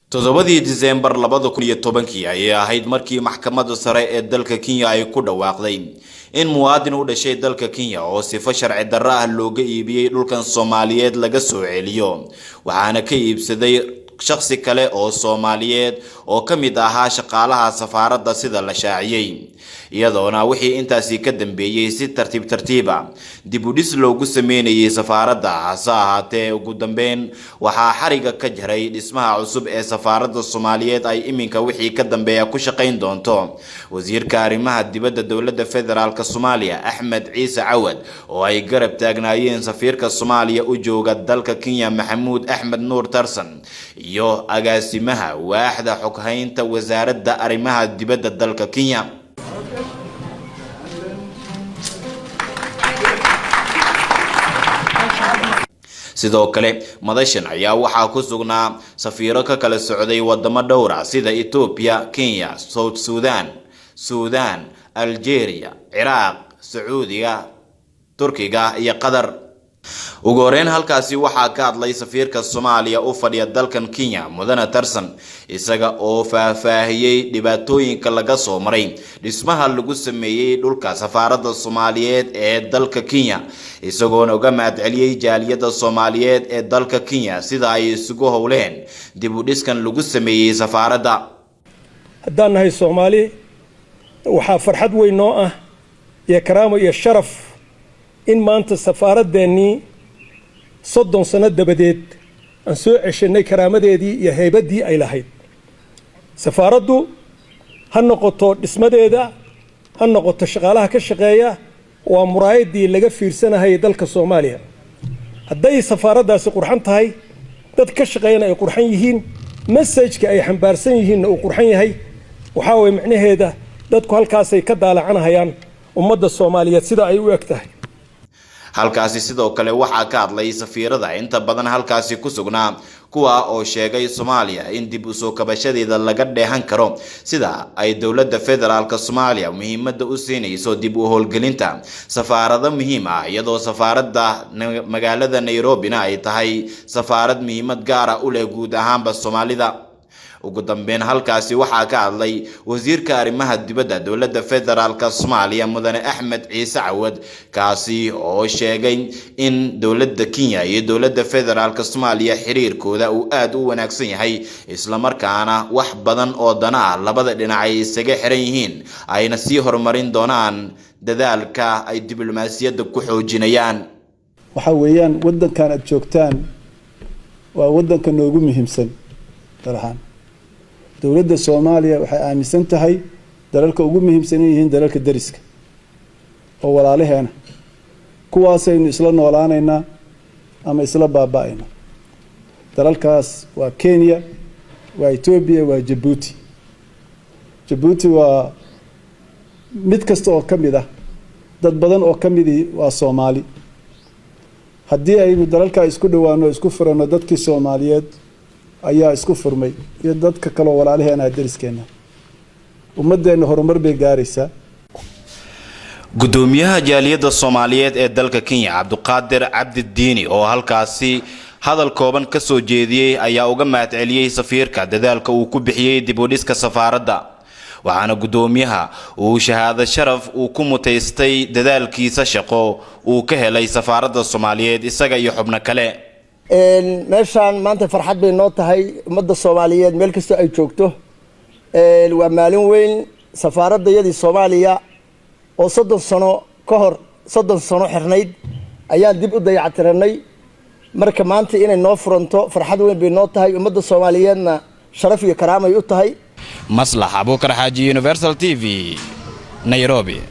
todobadii December 2010 ayay ahayd markii maxkamadda sare ee dalka Kenya ay ku dhawaaqday in muwaadin u dhashay dalka Kenya oo sifo sharci darro ah looga iibiyay dhulkan Soomaaliyeed laga soo celiyo waxaana ka iibsaday shakhsi kale oo Soomaaliyeed oo kamid ahaa shaqaalaha safaaradda sida la shaaciyay iyadoona wixii intaasi ka dambeeyay si tartiib dib u dhis loogu sameeyay safaaradda hase ahaatee ugu dambeyn waxaa xariga ka jaray dhismaha cusub ee safaaradda Soomaaliyeed ay iminka wixii ka dambeeya ku shaqayn doonto wasiirka arrimaha dibadda dawladda federaalka Soomaaliya Axmed Ciise Cawad oo ay garab taagnaayeen safiirka Soomaaliya u jooga dalka Kenya Maxamuud Axmed Nuur Tarsan iyo agaasimaha waaxda xoghaynta wasaaradda arrimaha dibadda dalka Kenya sidoo kale madashan ayaa waxaa ku sugnaa safiiro ka kala socday wadamo dhowr ah sida Ethiopia, Kenya, South Sudan, Algeria, Iraq, Saudiga, Turkiga iyo Qatar. ugu horeyn halkaasi waxaa ka hadlay safiirka Soomaaliya u fadhiya dalkan Kenya Mudane Tarsan isaga oo faahfaahiyay dhibaatooyinka laga soo maray dhismaha lagu sameeyay dhulka safaaradda Soomaaliyeed ee dalka Kenya isagoo uga mahadceliyay jaaliyadda Soomaaliyeed ee dalka Kenya sida ay isugu howleen dib u dhiskan lagu sameeyay safaaradda. haddaan nahay Soomaali waxaa farxad weyn noo ah iyo karaamo iyo sharaf in maanta safaaraddeennii 30 sano dabadeed aan soo ceshanay karaamadeedii iyo heybadii ay lahayd. safaaraddu ha noqoto dhismadeeda ha noqoto shaqaalaha ka shaqeeya waa muraayadii laga fiirsanahay dalka Soomaaliya. hadday safaaraddaasi qurxan tahay dad ka shaqeeyana ay qurxan yihiin message-ka ay xambaarsan yihiin uu qurxan yahay waxa way macnaheeda dadku halkaas ay ka daalacanayaan ummadda Soomaaliyeed sida ay u egtahay. halkaasi sidoo kale waxaa ka hadlay safiirada inta badan halkaasi ku sugnaa kuwa oo sheegay Soomaaliya in dib u soo kabashadeeda laga dheehan karo sida ay dawladda federaalka Soomaaliya muhiimadda u siinayso dib u howlgelinta safaarada muhiim ah iyadoo safaaradda magaalada Nairobi ay tahay safaarad muhiimad gaar ah u leh guud ahaanba Soomaalida. ugu dambeyn halkaasi waxaa ka hadlay wasiirka arrimaha dibadda dawladda federaalka Soomaaliya Mudane Axmed Ciise Cawad kaasi oo sheegay in dawladda Kenya iyo dawladda federaalka Soomaaliya xiriirkooda uu aad u wanaagsan yahay isla markaana wax badan oo dana labada dhinac ay isaga xiran yihiin ayna sii horumarin doonaan dadaalka ay diblomaasiyadda ku xoojinayaan. waxa weeyaan wadankan aad joogtaan waa wadanka noogu muhiimsan dalahan dawladda Soomaaliya waxay aaminsan tahay dalalka ugu muhiimsan yihiin dalalka dariska oo walaalaheena kuwaas aynu isla noolaanayna ama isla baaba'ayna. dalalkaas waa Kenya, waa Ethiopia, waa Djibouti waa mid kasta oo kamid ah dad badan oo kamid waa Soomaali. haddii aynu dalalka isku dhawaano isku furano dadkii Soomaaliyeed ayaa isku furmay iyo dadka kale walaalaheena dariskeena ummadeena horumar bay gaaraysaa. gudoomiyaha jaaliyadda Soomaaliyeed ee dalka Kenya Cabduqaadir Cabdidiini oo halkaasi hadal kooban ka soo jeediyay ayaa uga mahadceliyay safiirka dadaalka uu ku bixiyay dib u dhiska safaaradda waxaana gudoomiyaha uu shahaado sharaf uu ku mutaystay dadaalkiisa shaqo uu ka helay safaaradda Soomaaliyeed isaga iyo xubno kale. meeshaan maanta farxad bay noo tahay ummadda Soomaaliyeed meel kasta ay joogto. waa maalin weyn safaaradayadii Soomaaliya oo 30 sano ka hor 30 sano xirnayd ayaan dib u dayactiranay marka maanta inay noo furanto farxad weyn bay noo tahay ummadda Soomaaliyeedna sharaf iyo karaamo ay u tahay. Maslax Abuukar Xaaji Universal TV Nairobi.